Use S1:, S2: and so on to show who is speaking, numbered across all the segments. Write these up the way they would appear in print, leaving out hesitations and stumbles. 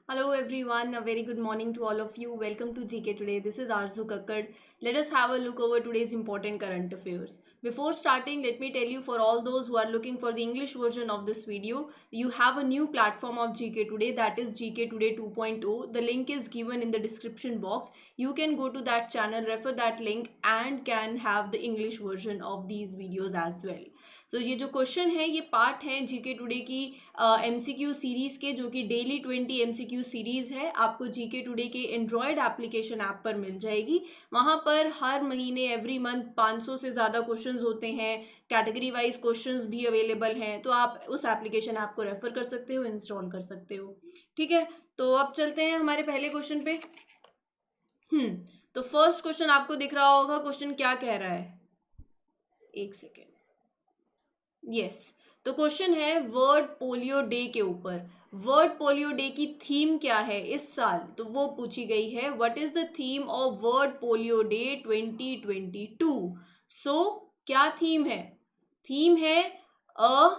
S1: Hello everyone, a very good morning to all of you. Welcome to GK Today. This is Arzu Kakkad. Let us have a look over today's important current affairs. Before starting, let me tell you, for all those who are looking for the English version of this video, you have a new platform of GK Today, that is GK Today 2.0. The link is given in the description box. You can go to that channel, refer that link and can have the English version of these videos as well. So ये जो question है ये part है GK today की MCQ series के, जो कि daily 20 MCQ series है। आपको जीके टुडे के एंड्रॉयड एप्लीकेशन ऐप पर मिल जाएगी। वहां पर हर महीने एवरी मंथ 500 से ज़्यादा क्वेश्चंस होते हैं। कैटेगरी वाइज क्वेश्चंस भी अवेलेबल हैं, तो आप उस एप्लीकेशन ऐप को रेफर कर सकते हो, इंस्टॉल कर सकते हो। ठीक है, तो अब चलते हैं हमारे पहले क्वेश्चन पे। तो फर्स्ट क्वेश्चन आपको दिख रहा होगा। क्वेश्चन क्या कह रहा है, एक सेकेंड। यस, तो क्वेश्चन है वर्ल्ड पोलियो डे के ऊपर। वर्ल्ड पोलियो डे की थीम क्या है इस साल, तो वो पूछी गई है। What is the theme of world polio day 2022? So क्या थीम है? थीम है a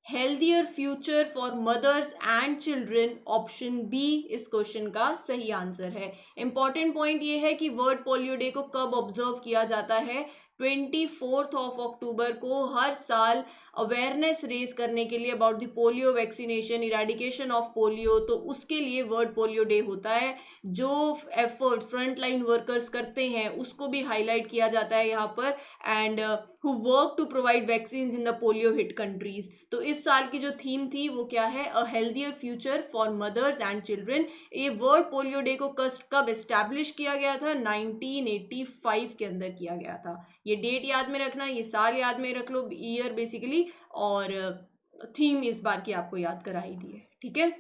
S1: healthier future for mothers and children. Option B इस क्वेश्चन का सही आंसर है। इंपॉर्टेंट पॉइंट ये है कि वर्ल्ड पोलियो डे को कब ऑब्जर्व किया जाता है? 24 अक्टूबर को हर साल अवेयरनेस रेज करने के लिए about the polio vaccination, eradication of polio, तो उसके लिए वर्ल्ड पोलियो डे होता है। जो एफर्ट्स फ्रंट लाइन वर्कर्स करते हैं उसको भी हाईलाइट किया जाता है यहाँ पर, and who work to provide vaccine in the polio hit countries. तो इस साल की जो थीम थी वो क्या है? A healthier future for mothers and children. ये वर्ल्ड पोलियो डे को कब एस्टैब्लिश किया गया था? 1985 के अंदर किया गया था। ये डेट याद में रखना, ये साल याद में रख लो, ईयर बेसिकली, और थीम इस बार की आपको याद करा ही दी है। ठीक है,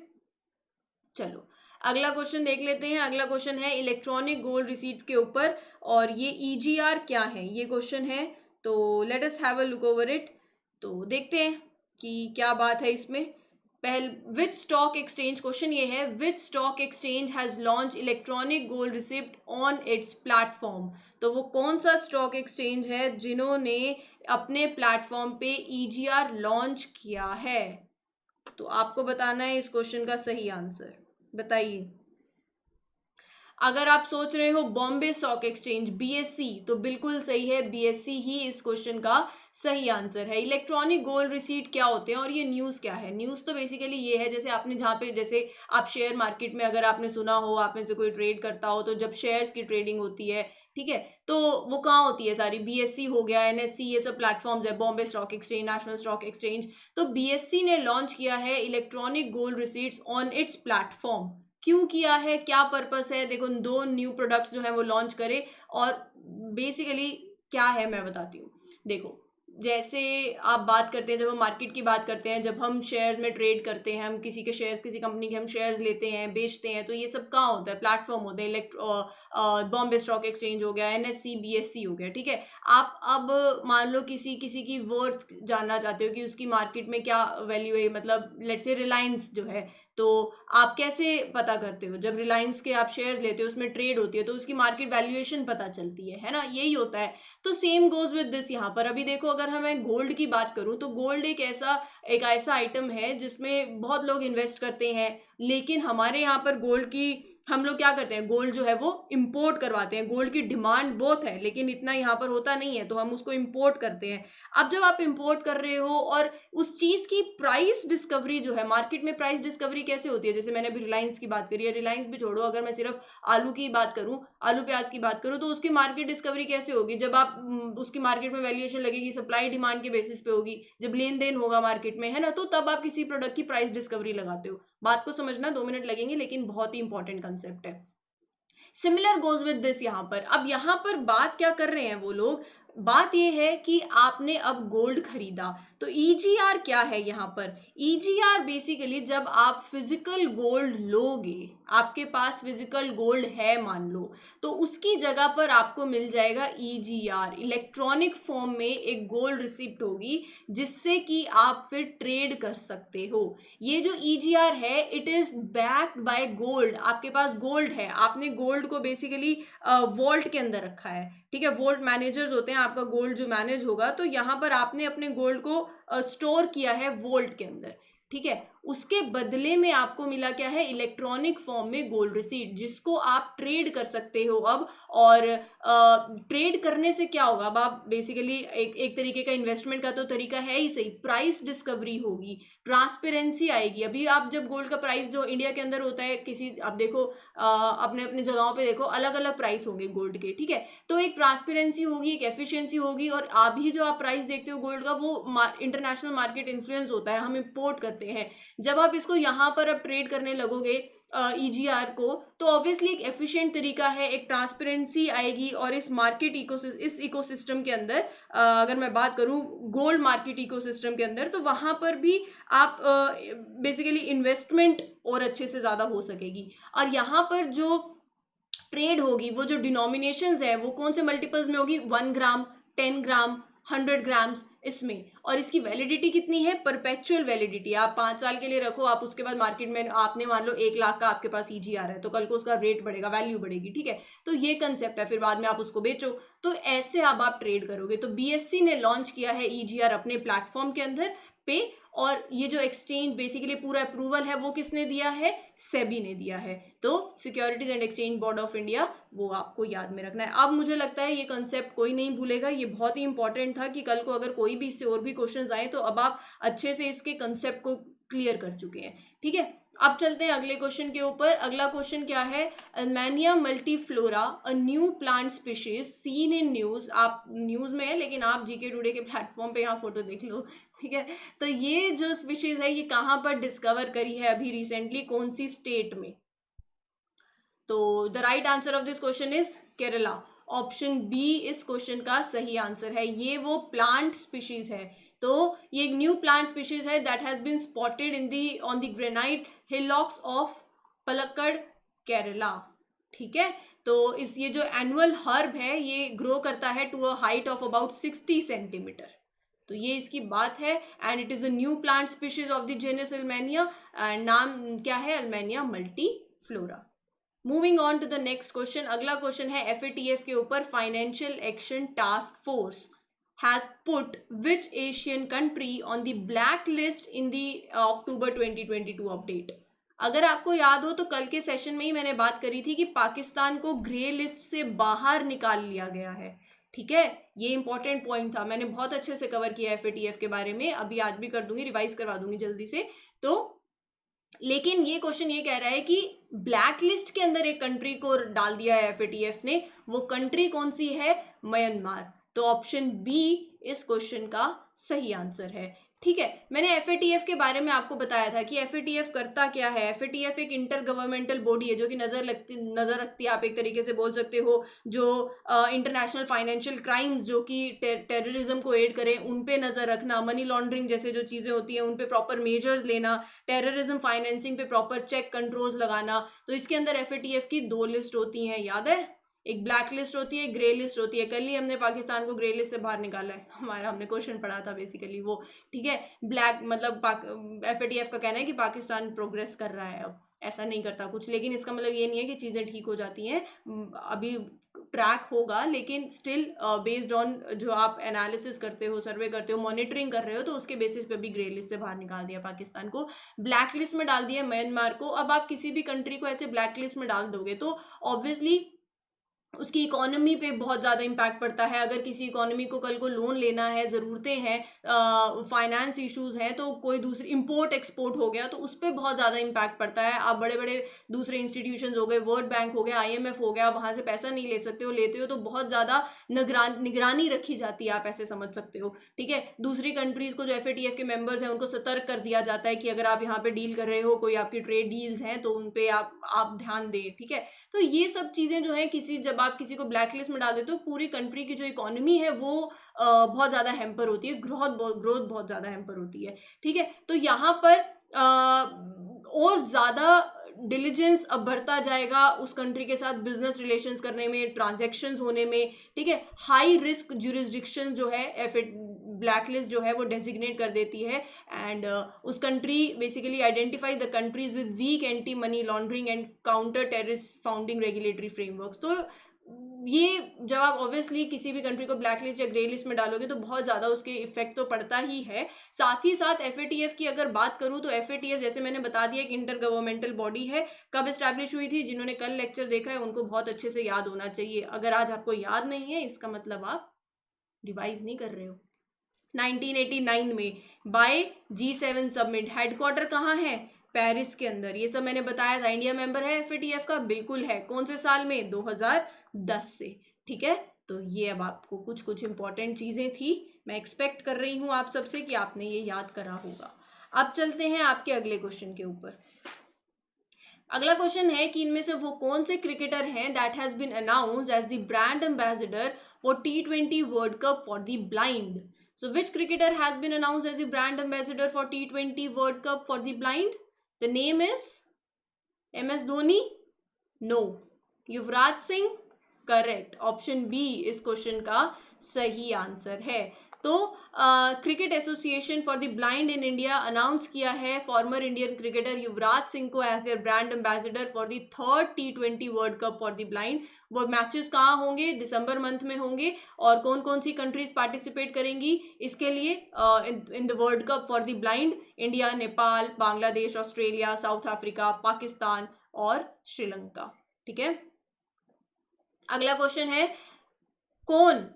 S1: चलो अगला क्वेश्चन देख लेते हैं। अगला क्वेश्चन है इलेक्ट्रॉनिक गोल्ड रिसीट के ऊपर, और ये ईजीआर क्या है ये क्वेश्चन है। तो let us have a look over it. तो देखते हैं कि क्या बात है इसमें। विच स्टॉक एक्सचेंज, क्वेश्चन ये है, विच stock exchange has launch electronic gold receipt on it's platform? तो वो कौन सा स्टॉक एक्सचेंज है जिन्होंने अपने प्लेटफॉर्म पे ईजीआर लॉन्च किया है? तो आपको बताना है इस क्वेश्चन का सही आंसर, बताइए। अगर आप सोच रहे हो बॉम्बे स्टॉक एक्सचेंज बीएससी, तो बिल्कुल सही है, बीएससी ही इस क्वेश्चन का सही आंसर है। इलेक्ट्रॉनिक गोल्ड रिसीट क्या होते हैं और ये न्यूज़ क्या है? न्यूज़ तो बेसिकली ये है, जैसे आपने जहाँ पे, जैसे आप शेयर मार्केट में अगर आपने सुना हो, आप में से कोई ट्रेड करता हो, तो जब शेयर्स की ट्रेडिंग होती है, ठीक है, तो वो कहाँ होती है सारी? बीएससी हो गया, एनएससी, ये सब प्लेटफॉर्म्स है, Bombay stock exchange, national stock exchange. तो बीएससी ने लॉन्च किया है electronic gold receipts on it's platform. क्यों किया है, क्या पर्पस है? देखो, दो न्यू प्रोडक्ट्स जो है वो लॉन्च करे, और बेसिकली क्या है मैं बताती हूँ। देखो, जैसे आप बात करते हैं, जब हम मार्केट की बात करते हैं, जब हम शेयर्स में ट्रेड करते हैं, हम किसी के शेयर्स, किसी कंपनी के हम शेयर्स लेते हैं, बेचते हैं, तो ये सब कहाँ होता है? प्लेटफॉर्म होते हैं। बॉम्बे स्टॉक एक्सचेंज हो गया, एनएससी, बीएससी हो गया, ठीक है। आप अब मान लो किसी किसी की वर्थ जानना चाहते हो कि उसकी मार्केट में क्या वैल्यू है, मतलब लेट्स से रिलायंस जो है, तो आप कैसे पता करते हो? जब रिलायंस के आप शेयर्स लेते हो, उसमें ट्रेड होती है, तो उसकी मार्केट वैल्यूएशन पता चलती है ना, यही होता है। तो सेम गोज विद दिस यहाँ पर। अभी देखो, अगर मैं गोल्ड की बात करूँ, तो गोल्ड एक ऐसा आइटम है जिसमें बहुत लोग इन्वेस्ट करते हैं, लेकिन हमारे यहाँ पर गोल्ड की, हम लोग क्या करते हैं, गोल्ड जो है वो इंपोर्ट करवाते हैं। गोल्ड की डिमांड बहुत है, लेकिन इतना यहाँ पर होता नहीं है, तो हम उसको इंपोर्ट करते हैं। अब जब आप इंपोर्ट कर रहे हो, और उस चीज की प्राइस डिस्कवरी जो है, मार्केट में प्राइस डिस्कवरी कैसे होती है? जैसे मैंने अभी रिलायंस की बात करी है, रिलायंस भी छोड़ो, अगर मैं सिर्फ आलू की बात करूं, आलू प्याज की बात करूं, तो उसकी मार्केट डिस्कवरी कैसे होगी? जब आप उसकी मार्केट में वैल्यूएशन लगेगी, सप्लाई डिमांड के बेसिस पे होगी, जब लेन देन होगा मार्केट में, है ना, तो तब आप किसी प्रोडक्ट की प्राइस डिस्कवरी लगाते हो। बात को समझना 2 मिनट लगेंगे, लेकिन बहुत ही इंपॉर्टेंट कंसेप्ट है। सिमिलर गोज विद दिस यहाँ पर। अब यहाँ पर बात क्या कर रहे हैं वो लोग? बात ये है कि आपने अब गोल्ड खरीदा, तो ईजीआर क्या है यहाँ पर? ईजीआर बेसिकली जब आप फिजिकल गोल्ड लोगे, आपके पास फिजिकल गोल्ड है मान लो, तो उसकी जगह पर आपको मिल जाएगा ईजीआर। इलेक्ट्रॉनिक फॉर्म में एक गोल्ड रिसिप्ट होगी, जिससे कि आप फिर ट्रेड कर सकते हो। ये जो ईजीआर है, it is backed by gold. आपके पास गोल्ड है, आपने गोल्ड को बेसिकली वॉल्ट के अंदर रखा है, ठीक है। वोल्ट मैनेजर्स होते हैं, आपका गोल्ड जो मैनेज होगा, तो यहाँ पर आपने अपने गोल्ड को स्टोर किया है वोल्ट के अंदर। ठीक है, उसके बदले में आपको मिला क्या है, इलेक्ट्रॉनिक फॉर्म में गोल्ड रिसीट, जिसको आप ट्रेड कर सकते हो अब। और ट्रेड करने से क्या होगा, अब आप बेसिकली एक तरीके का इन्वेस्टमेंट का तो तरीका है ही सही, प्राइस डिस्कवरी होगी, ट्रांसपेरेंसी आएगी। अभी आप जब गोल्ड का प्राइस जो इंडिया के अंदर होता है, किसी आप देखो अपने अपने जगहों पे देखो अलग अलग प्राइस होंगे गोल्ड के, ठीक है, तो एक ट्रांसपेरेंसी होगी, एक एफिशिएंसी होगी। और अभी जो आप प्राइस देखते हो गोल्ड का, वो इंटरनेशनल मार्केट इन्फ्लुएंस होता है, हम इंपोर्ट करते हैं। जब आप इसको यहाँ पर अब ट्रेड करने लगोगे ईजीआर को, तो ऑब्वियसली एक एफिशिएंट तरीका है, एक ट्रांसपेरेंसी आएगी। और इस मार्केट इस इकोसिस्टम के अंदर अगर मैं बात करूँ गोल्ड मार्केट इकोसिस्टम के अंदर, तो वहाँ पर भी आप बेसिकली इन्वेस्टमेंट और अच्छे से ज़्यादा हो सकेगी। और यहाँ पर जो ट्रेड होगी, वो जो डिनोमिनेशंस है वो कौन से मल्टीपल्स में होगी, 1 ग्राम, 10 ग्राम, 100 ग्राम्स इसमें। और इसकी वैलिडिटी कितनी है, परपेचुअल वैलिडिटी। आप 5 साल के लिए रखो, आप उसके बाद मार्केट में आपने मान लो 1 लाख का आपके पास ईजी आ रहा है, तो कल को उसका रेट बढ़ेगा, वैल्यू बढ़ेगी, ठीक है, तो ये कंसेप्ट है, फिर बाद में आप उसको बेचो। तो ऐसे अब आप ट्रेड करोगे। तो बीएससी ने लॉन्च किया है ईजीआर अपने प्लेटफॉर्म के अंदर पे। और ये जो एक्सचेंज बेसिकली पूरा अप्रूवल है वो किसने दिया है, सेबी ने दिया है। तो securities and exchange board of India, वो आपको याद में रखना है। अब मुझे लगता है ये कंसेप्ट कोई नहीं भूलेगा, ये बहुत ही इंपॉर्टेंट था कि कल को अगर कोई भी इससे और भी क्वेश्चंस आए तो अब आप अच्छे से इसके कंसेप्ट को क्लियर कर चुके हैं, ठीक है। अब चलते हैं अगले क्वेश्चन के ऊपर। अगला क्वेश्चन क्या है, Allmania multiflora, a new plant species seen in news. आप न्यूज में है लेकिन आप जीके टुडे के प्लेटफॉर्म पे यहाँ फोटो देख लो, ठीक है। तो ये जो स्पीशीज है ये कहाँ पर डिस्कवर करी है अभी रिसेंटली, कौन सी स्टेट में। तो the right answer of this question is Kerala. Option B इस क्वेश्चन का सही आंसर है। ये वो प्लांट स्पीशीज है, तो ये एक न्यू प्लांट स्पीशीज है that has been spotted in the on the granite hillocks of Palakkad, Kerala, ठीक है। तो इस ये जो एनुअल हर्ब है ये ग्रो करता है to a height of about 60 centimetre. तो ये इसकी बात है। And it is a new plant species of the genus Allmania, and नाम क्या है, Allmania multiflora. Moving on to the next question. अगला क्वेश्चन है एफएटीएफ के ऊपर, financial action task force has put which Asian country on the black list in the October 2022 update. अगर आपको याद हो तो कल के सेशन में ही मैंने बात करी थी कि पाकिस्तान को ग्रे लिस्ट से बाहर निकाल लिया गया है, ठीक है। ये इंपॉर्टेंट पॉइंट था, मैंने बहुत अच्छे से कवर किया एफएटीएफ के बारे में, अभी आज भी कर दूंगी, रिवाइज करवा दूंगी जल्दी से। तो लेकिन ये क्वेश्चन ये कह रहा है कि ब्लैक लिस्ट के अंदर एक कंट्री को डाल दिया है एफएटीएफ ने, वो कंट्री कौन सी है, म्यांमार। तो ऑप्शन बी इस क्वेश्चन का सही आंसर है, ठीक है। मैंने एफएटीएफ के बारे में आपको बताया था कि एफएटीएफ करता क्या है। एफएटीएफ एक इंटर गवर्नमेंटल बॉडी है जो कि नजर रखती है, आप एक तरीके से बोल सकते हो, जो इंटरनेशनल फाइनेंशियल क्राइम्स जो कि टेररिज्म को एड करें उन पे नजर रखना, मनी लॉन्ड्रिंग जैसे जो चीजें होती हैं उन पे प्रॉपर मेजर्स लेना, टेररिज्म फाइनेंसिंग पे प्रॉपर चेक कंट्रोल्स लगाना। तो इसके अंदर एफएटीएफ की 2 लिस्ट होती हैं, याद है, एक ब्लैक लिस्ट होती है, ग्रे लिस्ट होती है। कल ही हमने पाकिस्तान को ग्रे लिस्ट से बाहर निकाला है, हमारा हमने क्वेश्चन पढ़ा था बेसिकली वो, ठीक है। ब्लैक मतलब एफएटीएफ का कहना है कि पाकिस्तान प्रोग्रेस कर रहा है, अब ऐसा नहीं करता कुछ, लेकिन इसका मतलब ये नहीं है कि चीज़ें ठीक हो जाती हैं, अभी ट्रैक होगा, लेकिन स्टिल बेस्ड ऑन जो आप एनालिसिस करते हो, सर्वे करते हो, मॉनिटरिंग कर रहे हो, तो उसके बेसिस पे भी ग्रे लिस्ट से बाहर निकाल दिया पाकिस्तान को, ब्लैक लिस्ट में डाल दिया म्यांमार को। अब आप किसी भी कंट्री को ऐसे ब्लैक लिस्ट में डाल दोगे तो ऑब्वियसली उसकी इकोनॉमी पे बहुत ज़्यादा इम्पैक्ट पड़ता है। अगर किसी इकोनॉमी को कल को लोन लेना है, ज़रूरतें हैं, फाइनेंस इश्यूज हैं, तो कोई दूसरी इंपोर्ट एक्सपोर्ट हो गया तो उस पर बहुत ज़्यादा इम्पैक्ट पड़ता है। आप बड़े बड़े दूसरे इंस्टीट्यूशंस हो गए, वर्ल्ड बैंक हो गया, आईएमएफ हो गया, वहाँ से पैसा नहीं ले सकते हो, लेते हो तो बहुत ज़्यादा निगरानी रखी जाती है, आप ऐसे समझ सकते हो, ठीक है। दूसरी कंट्रीज़ को जो एफएटीएफ के मेंबर्स हैं उनको सतर्क कर दिया जाता है कि अगर आप यहाँ पे डील कर रहे हो, कोई आपकी ट्रेड डील्स हैं तो उन पर आप ध्यान दें, ठीक है। तो ये सब चीज़ें जो है जब आप किसी को ब्लैक लिस्ट में डाल देते हो, पूरी कंट्री की जो इकोनॉमी है वो बहुत ज़्यादा हैम्पर होती है, ग्रोथ बहुत ज़्यादा हैम्पर होती है, ठीक है। तो यहाँ पर और ज़्यादा डिलीजेंस अब बढ़ता जाएगा उस कंट्री के साथ बिजनेस रिलेशंस करने में, ट्रांजैक्शंस होने में, ठीक है। हाई रिस्क जुरिस्डिक्शन जो है ब्लैक लिस्ट जो है वो डेजिग्नेट कर देती है, एंड उस country basically identify the countries with weak anti money laundering and counter terrorist founding regulatory frameworks. तो ये जब आप ऑब्वियसली किसी भी कंट्री को ब्लैक लिस्ट या ग्रे लिस्ट में डालोगे तो बहुत ज़्यादा उसके इफेक्ट तो पड़ता ही है। साथ ही साथ FATF की अगर बात करूँ तो FATF जैसे मैंने बता दिया एक इंटर गवर्नमेंटल बॉडी है। कब इस्टेब्लिश हुई थी? जिन्होंने कल लेक्चर देखा है उनको बहुत अच्छे से याद होना चाहिए। अगर आज आपको याद नहीं है इसका मतलब आप रिवाइज नहीं कर रहे हो। 1989 में बाय G7 सबमिट। हेडक्वार्टर कहाँ है? पेरिस के अंदर। ये सब मैंने बताया था। इंडिया मेंबर है FATF का? बिल्कुल है। कौन से साल में? 2010 से। ठीक है, तो ये अब आपको कुछ कुछ इंपॉर्टेंट चीजें थी। मैं एक्सपेक्ट कर रही हूँ आप सबसे कि आपने ये याद करा होगा। अब चलते हैं आपके अगले क्वेश्चन के ऊपर। अगला क्वेश्चन है कि इनमें से वो कौन से क्रिकेटर हैं that has been announced as the brand ambassador for T20 world cup for the blind. So which cricketer has been announced as the brand ambassador for T20 World Cup for the blind? The name is MS Dhoni? No. Yuvraj Singh? Correct, option B इस question का सही answer है। तो cricket association for the blind in India announce किया है former Indian cricketer Yuvraj Singh को as their brand ambassador for the third T20 world cup for the blind. वो matches कहाँ होंगे? दिसंबर मंथ में होंगे। और कौन कौन सी कंट्रीज पार्टिसिपेट करेंगी इसके लिए in the world cup for the blind? India, Nepal, Bangladesh, Australia, south Africa, Pakistan और श्रीलंका। ठीक है, अगला क्वेश्चन है कौन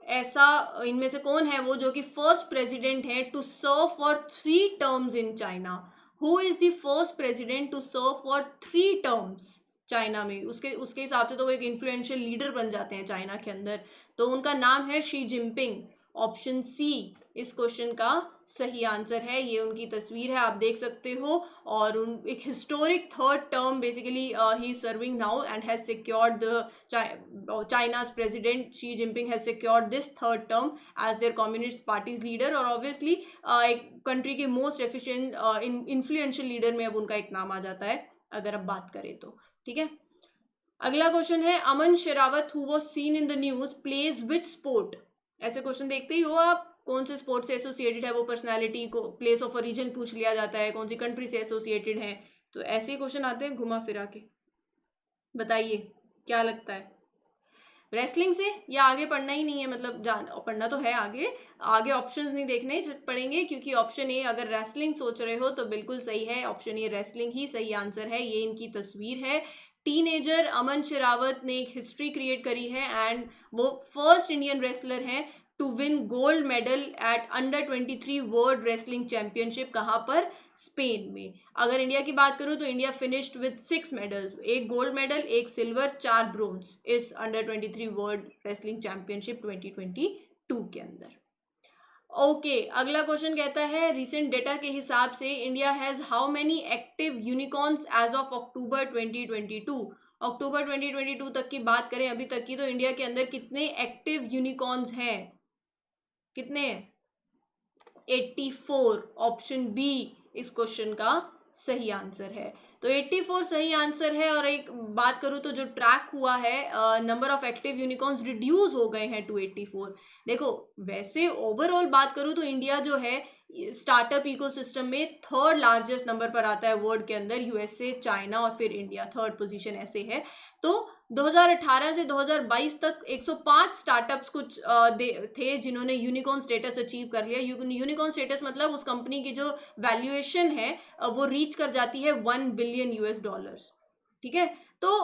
S1: ऐसा इनमें से कौन है वो जो कि फर्स्ट प्रेसिडेंट है to serve for 3 terms in China? Who is the first president to serve for 3 terms China में? उसके हिसाब से तो वो एक इन्फ्लुएंशियल लीडर बन जाते हैं चाइना के अंदर। तो उनका नाम है शी जिनपिंग। ऑप्शन सी इस क्वेश्चन का सही आंसर है। ये उनकी तस्वीर है, आप देख सकते हो। और उन एक historic third term basically he is serving now and has secured the China's president Xi Jinping has secured this third term as their Communist Party's leader। और obviously एक कंट्री के मोस्ट एफिशिएंट इन्फ्लुएंशियल लीडर में अब उनका एक नाम आ जाता है अगर अब बात करें तो। ठीक है, अगला क्वेश्चन है Aman Sherawat who was seen in the news plays which sport? ऐसे क्वेश्चन देखते ही हो आप, कौन से स्पोर्ट से एसोसिएटेड है वो पर्सनैलिटी को? प्लेस ऑफ ओरिजिन पूछ लिया जाता है, कौन सी कंट्री से एसोसिएटेड है। तो ऐसे क्वेश्चन आते हैं घुमा फिरा के। बताइए क्या लगता है, रेसलिंग से या आगे पढ़ना ही नहीं है? मतलब जान पढ़ना तो है, आगे आगे ऑप्शंस नहीं देखने पड़ेंगे क्योंकि ऑप्शन ए अगर रेसलिंग सोच रहे हो तो बिल्कुल सही है। ऑप्शन ए रेसलिंग ही सही आंसर है। ये इनकी तस्वीर है। टीनेजर अमन शेरावत ने एक हिस्ट्री क्रिएट करी है एंड वो फर्स्ट इंडियन रेसलर हैं to win gold medal at under 23 world wrestling championship. कहाँ पर? स्पेन में। अगर इंडिया की बात करूँ तो India finished with 6 medals, 1 gold medal, 1 silver, 4 bronze इस अंडर 23 वर्ल्ड रेसलिंग चैंपियनशिप 2022 के अंदर। ओके, अगला क्वेश्चन कहता है रिसेंट डेटा के हिसाब से India has how many active unicorns as of October 2022? October 2022 तक की बात करें अभी तक की, तो इंडिया के अंदर कितने एक्टिव यूनिकॉर्न्स हैं? कितने हैं? 84। ऑप्शन बी इस क्वेश्चन का सही आंसर है। तो 84 सही आंसर है। और एक बात करूँ तो जो ट्रैक हुआ है number of active unicorns reduce हो गए हैं टू 84। देखो वैसे ओवरऑल बात करूँ तो इंडिया जो है स्टार्टअप इकोसिस्टम में थर्ड लार्जेस्ट नंबर पर आता है वर्ल्ड के अंदर। यूएसए, चाइना और फिर इंडिया थर्ड पोजीशन ऐसे है। तो 2018 से 2022 तक 105 स्टार्टअप्स कुछ थे जिन्होंने यूनिकॉर्न स्टेटस अचीव कर लिया। यूनिकॉर्न स्टेटस मतलब उस कंपनी की जो वैल्यूएशन है वो रीच कर जाती है $1 बिलियन। ठीक है, तो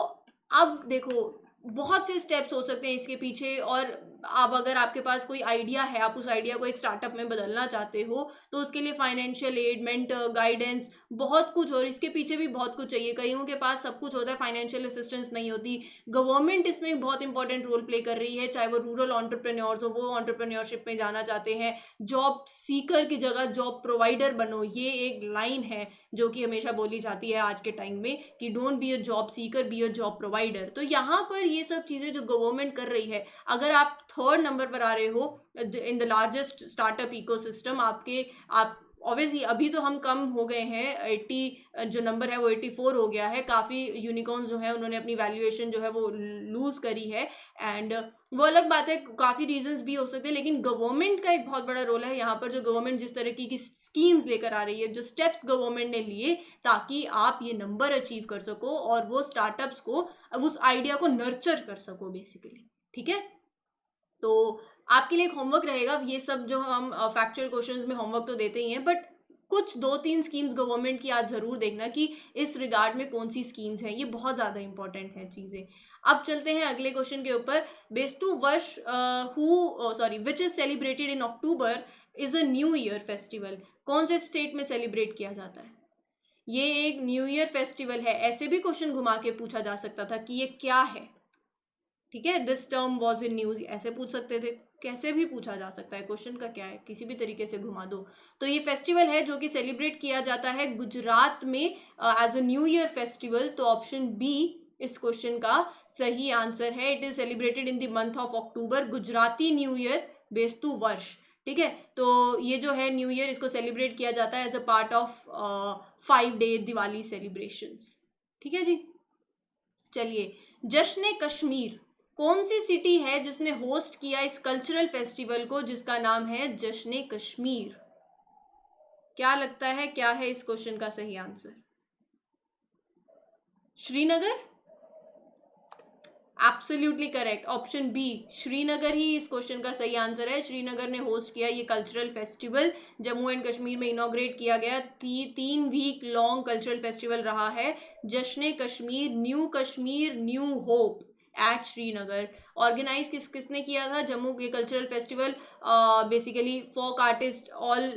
S1: अब देखो बहुत से स्टेप्स हो सकते हैं इसके पीछे। और अब अगर आपके पास कोई आइडिया है, आप उस आइडिया को एक स्टार्टअप में बदलना चाहते हो तो उसके लिए फाइनेंशियल एड, मेंटर, गाइडेंस, बहुत कुछ। और इसके पीछे भी बहुत कुछ चाहिए। कईयों के पास सब कुछ होता है, फाइनेंशियल असिस्टेंस नहीं होती। गवर्नमेंट इसमें बहुत इंपॉर्टेंट रोल प्ले कर रही है, चाहे वो रूरल एंटरप्रेन्योर्स हो, वो एंटरप्रेन्योरशिप में जाना चाहते हैं। जॉब सीकर की जगह जॉब प्रोवाइडर बनो, ये एक लाइन है जो कि हमेशा बोली जाती है आज के टाइम में कि don't be a job seeker, be a job provider. तो यहाँ पर ये सब चीज़ें जो गवर्नमेंट कर रही है, अगर आप थर्ड नंबर पर आ रहे हो in the largest startup ecosystem, आप ऑब्वियसली अभी तो हम कम हो गए हैं, 80 जो नंबर है वो 84 हो गया है। काफ़ी यूनिकॉर्न्स जो है उन्होंने अपनी वैल्यूएशन जो है वो लूज करी है। एंड वो अलग बात है, काफ़ी रीजंस भी हो सकते हैं, लेकिन गवर्नमेंट का एक बहुत बड़ा रोल है यहाँ पर। जो गवर्नमेंट जिस तरह की स्कीम्स लेकर आ रही है, जो स्टेप्स गवर्नमेंट ने लिए ताकि आप ये नंबर अचीव कर सको और वो स्टार्टअप्स को उस आइडिया को नर्चर कर सको बेसिकली। ठीक है, तो आपके लिए एक होमवर्क रहेगा। ये सब जो हम फैक्चुअल क्वेश्चंस में होमवर्क तो देते ही हैं, बट कुछ 2-3 स्कीम्स गवर्नमेंट की आज ज़रूर देखना कि इस रिगार्ड में कौन सी स्कीम्स हैं। ये बहुत ज़्यादा इंपॉर्टेंट हैं चीज़ें। अब चलते हैं अगले क्वेश्चन के ऊपर। बेस्तु वर्ष which is celebrated in October is a new year festival. कौन से स्टेट में सेलिब्रेट किया जाता है? ये एक न्यू ईयर फेस्टिवल है। ऐसे भी क्वेश्चन घुमा के पूछा जा सकता था कि ये क्या है। ठीक है, this term was in news, ऐसे पूछ सकते थे। कैसे भी पूछा जा सकता है, क्वेश्चन का क्या है, किसी भी तरीके से घुमा दो। तो ये फेस्टिवल है जो कि सेलिब्रेट किया जाता है गुजरात में as a new year festival. तो ऑप्शन बी इस क्वेश्चन का सही आंसर है। It is celebrated in the month of October, Gujarati new year Bestu Varsh. ठीक है, तो ये जो है न्यू ईयर, इसको सेलिब्रेट किया जाता है as a part of 5 day Diwali celebrations. ठीक है जी, चलिए। जश्न कश्मीर कौन सी सिटी है जिसने होस्ट किया इस कल्चरल फेस्टिवल को, जिसका नाम है जश्न कश्मीर? क्या लगता है, क्या है इस क्वेश्चन का सही answer? Srinagar? Absolutely correct, option B Srinagar ही इस क्वेश्चन का सही आंसर है। श्रीनगर ने होस्ट किया ये cultural festival, Jammu and Kashmir में इनॉग्रेट किया गया। 3 वीक लॉन्ग कल्चरल फेस्टिवल रहा है Jashn Kashmir, new hope at Srinagar. Organise किसने किया था? जम्मू के cultural festival basically folk artist all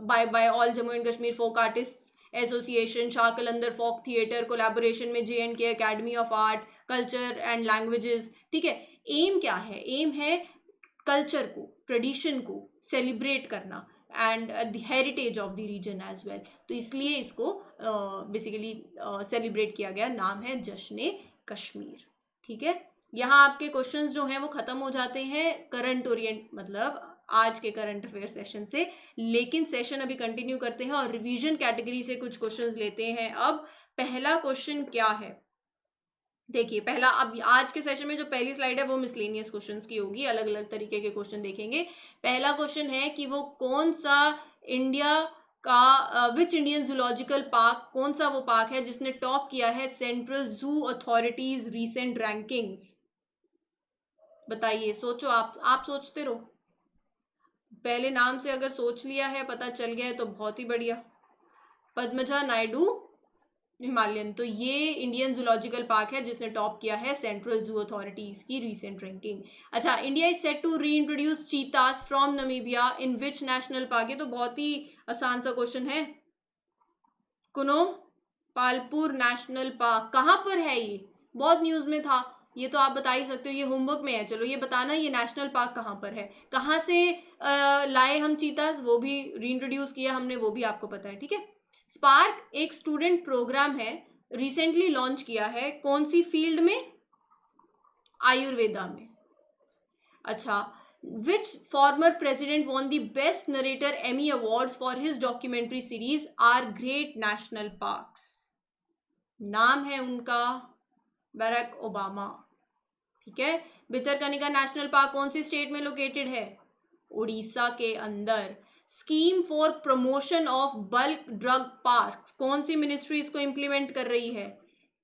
S1: by all Jammu and Kashmir folk artist association, Shah Qalandar folk theatre, collaboration में JNK academy of art culture and languages. ठीक है, एम क्या है? एम है कल्चर को, ट्रेडिशन को सेलिब्रेट करना and the heritage of the region as well. तो इसलिए इसको बेसिकली सेलिब्रेट किया गया। नाम है जश्न कश्मीर। ठीक है, यहाँ आपके क्वेश्चंस जो हैं वो खत्म हो जाते हैं करंट ओरिएंट, मतलब आज के करंट अफेयर सेशन से। लेकिन सेशन अभी कंटिन्यू करते हैं और रिवीजन कैटेगरी से कुछ क्वेश्चंस लेते हैं। अब पहला क्वेश्चन क्या है, देखिए पहला, अब आज के सेशन में जो पहली स्लाइड है वो मिसलेनियस क्वेश्चंस की होगी, अलग अलग तरीके के क्वेश्चन देखेंगे। पहला क्वेश्चन है कि वो कौन सा इंडिया का विच इंडियन जूलॉजिकल पार्क, कौन सा वो पार्क है जिसने टॉप किया है central zoo authorities recent rankings? बताइए, सोचो, आप सोचते रहो। पहले नाम से अगर सोच लिया है, पता चल गया है तो बहुत ही बढ़िया। पद्मजा नायडू हिमालयन, तो ये इंडियन जूलॉजिकल पार्क है जिसने टॉप किया है सेंट्रल जू अथॉरिटीज की रीसेंट रैंकिंग। अच्छा, India is set to reintroduce cheetahs from Namibia in which national park? ये तो बहुत ही आसान सा क्वेश्चन है। कुनो पालपुर नेशनल पार्क कहाँ पर है? ये बहुत न्यूज में था, ये तो आप बता ही सकते हो, ये होमवर्क में है। चलो ये बताना, ये नेशनल पार्क कहाँ पर है, कहाँ से लाए हम चीतास, वो भी री इंट्रोड्यूस किया हमने, वो भी आपको पता है। ठीक है, स्पार्क एक स्टूडेंट प्रोग्राम है, रिसेंटली लॉन्च किया है, कौन सी फील्ड में? आयुर्वेदा में। अच्छा, which former president won the best narrator Emmy awards for his documentary series Our Great National Parks? नाम है उनका बराक ओबामा। ठीक है, भितरकनिका नेशनल पार्क कौन सी स्टेट में लोकेटेड है? उड़ीसा के अंदर। Scheme for promotion of bulk drug park कौन सी मिनिस्ट्री इसको इंप्लीमेंट कर रही है?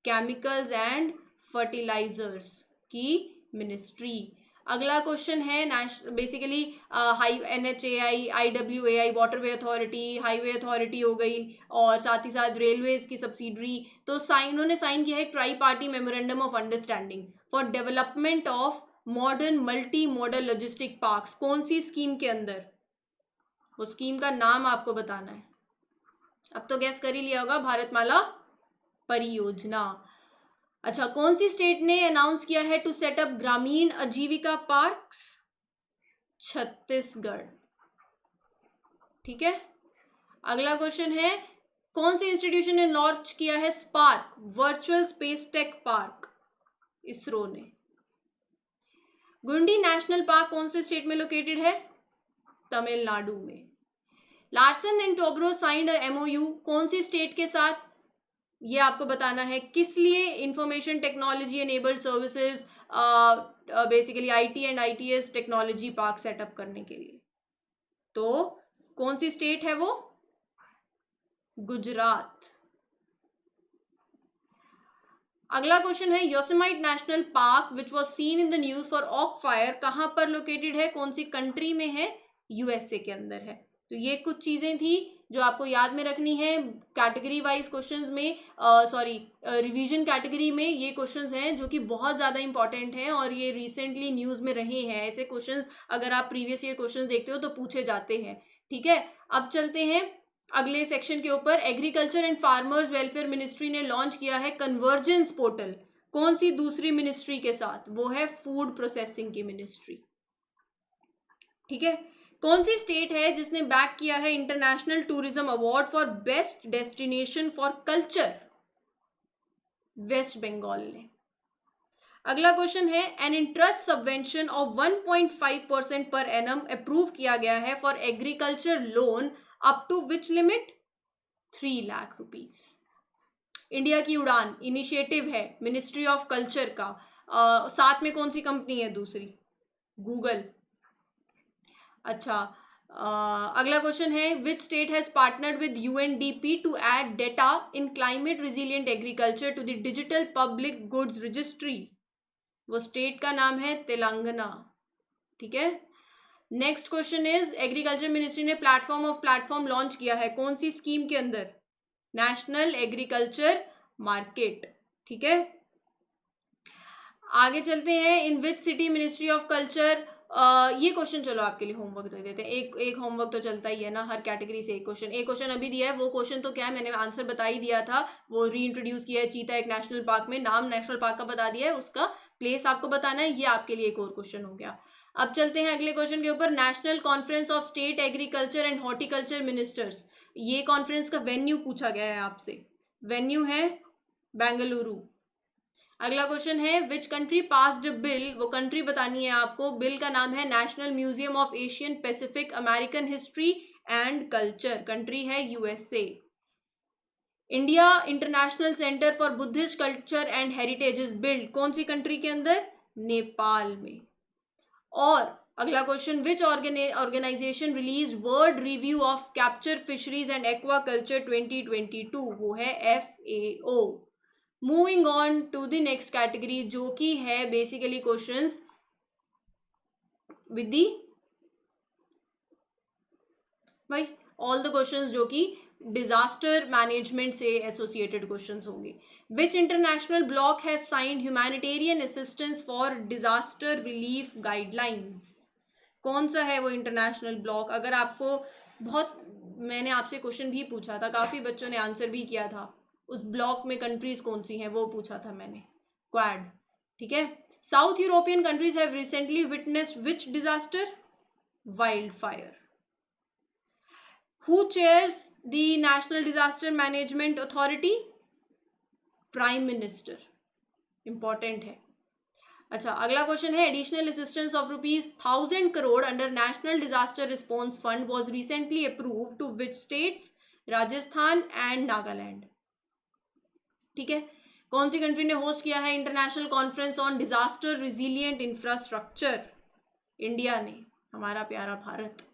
S1: केमिकल्स एंड फर्टिलाइजर्स की मिनिस्ट्री। अगला क्वेश्चन है basically NHAI, IWAI waterway authority, highway authority हो गई, और साथ ही साथ रेलवेज की सब्सिडरी। तो उन्होंने साइन किया है try party memorandum of understanding for development of modern multi modal logistic parks. कौन सी स्कीम के अंदर? वो स्कीम का नाम आपको बताना है। अब तो गैस कर ही लिया होगा, भारतमाला परियोजना। अच्छा, कौन सी स्टेट ने अनाउंस किया है टू सेट अप ग्रामीण आजीविका पार्क्स? छत्तीसगढ़। ठीक है, अगला क्वेश्चन है कौन सी इंस्टीट्यूशन ने लॉन्च किया है spark virtual space tech park? ISRO ने। गुंडी नेशनल पार्क कौन से स्टेट में लोकेटेड है? तमिलनाडु में। Larsen and Toubro signed MOU कौन सी स्टेट के साथ? ये आपको बताना है किस लिए information technology enabled services, basically IT and ITS technology park setup करने के लिए। तो कौन सी स्टेट है वो? गुजरात। अगला क्वेश्चन है Yosemite national park which was seen in the news for ऑक फायर कहां पर लोकेटेड है, कौन सी कंट्री में है? यूएसए के अंदर है। तो ये कुछ चीजें थी जो आपको याद में रखनी है। कैटेगरी वाइज क्वेश्चंस में, रिवीजन कैटेगरी में ये क्वेश्चंस हैं जो कि बहुत ज़्यादा इंपॉर्टेंट हैं और ये रिसेंटली न्यूज़ में रहे हैं। ऐसे क्वेश्चंस अगर आप प्रीवियस ईयर क्वेश्चंस देखते हो तो पूछे जाते हैं। ठीक है, अब चलते हैं अगले सेक्शन के ऊपर। Agriculture and farmers welfare ministry ने लॉन्च किया है कन्वर्जेंस पोर्टल, कौन सी दूसरी मिनिस्ट्री के साथ? वो है फूड प्रोसेसिंग की मिनिस्ट्री। ठीक है, कौन सी स्टेट है जिसने बैक किया है international tourism award for best destination for culture? West Bengal ने। अगला क्वेश्चन है an interest subvention of 1.5% per annum approve किया गया है for agriculture loan up to which limit? 3 lakh rupees. India की उड़ान इनिशिएटिव है मिनिस्ट्री ऑफ कल्चर का, साथ में कौन सी कंपनी है दूसरी? गूगल। अच्छा, अगला क्वेश्चन है which state has partnered with UNDP to add data in climate resilient agriculture to the digital public goods registry? वो स्टेट का नाम है तेलंगाना। ठीक है, next question is agriculture ministry ने प्लेटफॉर्म लॉन्च किया है, कौन सी स्कीम के अंदर? National agriculture market. ठीक है, आगे चलते हैं। In which city ministry of culture, ये क्वेश्चन चलो आपके लिए होमवर्क दे देते हैं। एक होमवर्क तो चलता ही है ना, हर कैटेगरी से एक क्वेश्चन अभी दिया है। वो क्वेश्चन तो क्या है, मैंने आंसर बता ही दिया था। वो रीइंट्रोड्यूस किया है चीता एक नेशनल पार्क में, नाम नेशनल पार्क का बता दिया है, उसका प्लेस आपको बताना है। ये आपके लिए एक और क्वेश्चन हो गया। अब चलते हैं अगले क्वेश्चन के ऊपर। National conference of state agriculture and horticulture ministers, ये कॉन्फ्रेंस का वेन्यू पूछा गया है आपसे। वेन्यू है बेंगलुरु। अगला क्वेश्चन है विच कंट्री पास्ड बिल, वो कंट्री बतानी है आपको। बिल का नाम है national museum of Asian Pacific American history and culture, country है USA. India international centre for Buddhist culture and heritage is build, कौन सी कंट्री के अंदर? नेपाल में। और अगला question which organization release world review of capture fisheries and aquaculture 2022? वो है FAO। Moving on to the next category जो कि है बेसिकली क्वेश्चंस विद दी भाई ऑल द क्वेश्चंस जो कि डिजास्टर मैनेजमेंट से एसोसिएटेड क्वेश्चंस होंगे। विच international block has signed humanitarian assistance for disaster relief guidelines? कौन सा है वो इंटरनेशनल ब्लॉक? अगर आपको मैंने आपसे क्वेश्चन भी पूछा था, काफी बच्चों ने आंसर भी किया था, उस ब्लॉक में कंट्रीज कौन सी हैं वो पूछा था मैंने, क्वाड। ठीक है, south European countries have recently witnessed which disaster? Wild fire. Who chairs the national disaster management authority? Prime minister. Important है। अच्छा, अगला क्वेश्चन है additional assistance of ₹1000 crore under national disaster response fund was recently approved to which states? Rajasthan and Nagaland. ठीक है, कौन सी country ने host किया है international conference on disaster resilient infrastructure? India ने, हमारा प्यारा Bharat.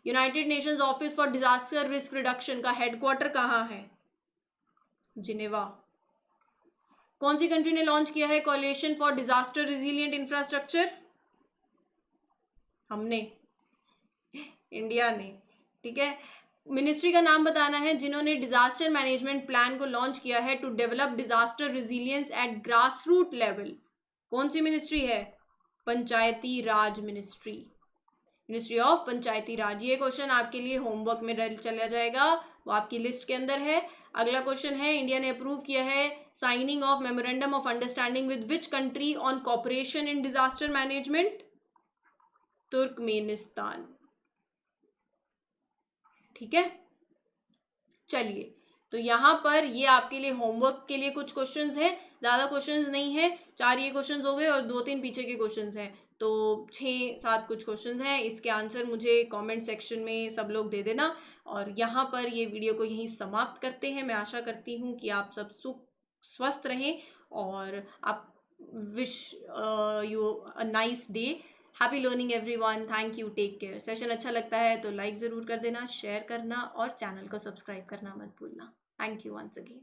S1: United Nations office for disaster risk reduction का हेडक्वार्टर कहाँ है? जिनेवा। कौन सी कंट्री ने लॉन्च किया है coalition for disaster resilient infrastructure? हमने, इंडिया ने। ठीक है, मिनिस्ट्री का नाम बताना है जिन्होंने डिजास्टर मैनेजमेंट प्लान को लॉन्च किया है to develop disaster resilience at grass root level. कौन सी मिनिस्ट्री है? Panchayati Raj ministry, ministry of Panchayati Raj. ये क्वेश्चन आपके लिए होमवर्क में चला जाएगा, वो आपकी लिस्ट के अंदर है। अगला क्वेश्चन है इंडिया ने अप्रूव किया है signing off memorandum of understanding with which country on cooperation in disaster management? Turkmenistan. ठीक है, चलिए, तो यहाँ पर ये आपके लिए होमवर्क के लिए कुछ क्वेश्चंस हैं, ज़्यादा क्वेश्चंस नहीं है, 4 ये क्वेश्चंस हो गए और 2-3 पीछे के क्वेश्चंस हैं। तो 6-7 कुछ क्वेश्चंस हैं, इसके आंसर मुझे कमेंट सेक्शन में सब लोग दे देना। और यहाँ पर ये वीडियो को यहीं समाप्त करते हैं। मैं आशा करती हूँ कि आप सब स्वस्थ रहें और आप wish you a nice day. Happy learning everyone, thank you, take care. Session अच्छा लगता है तो लाइक ज़रूर कर देना, शेयर करना और चैनल को सब्सक्राइब करना मत भूलना। Thank you once again.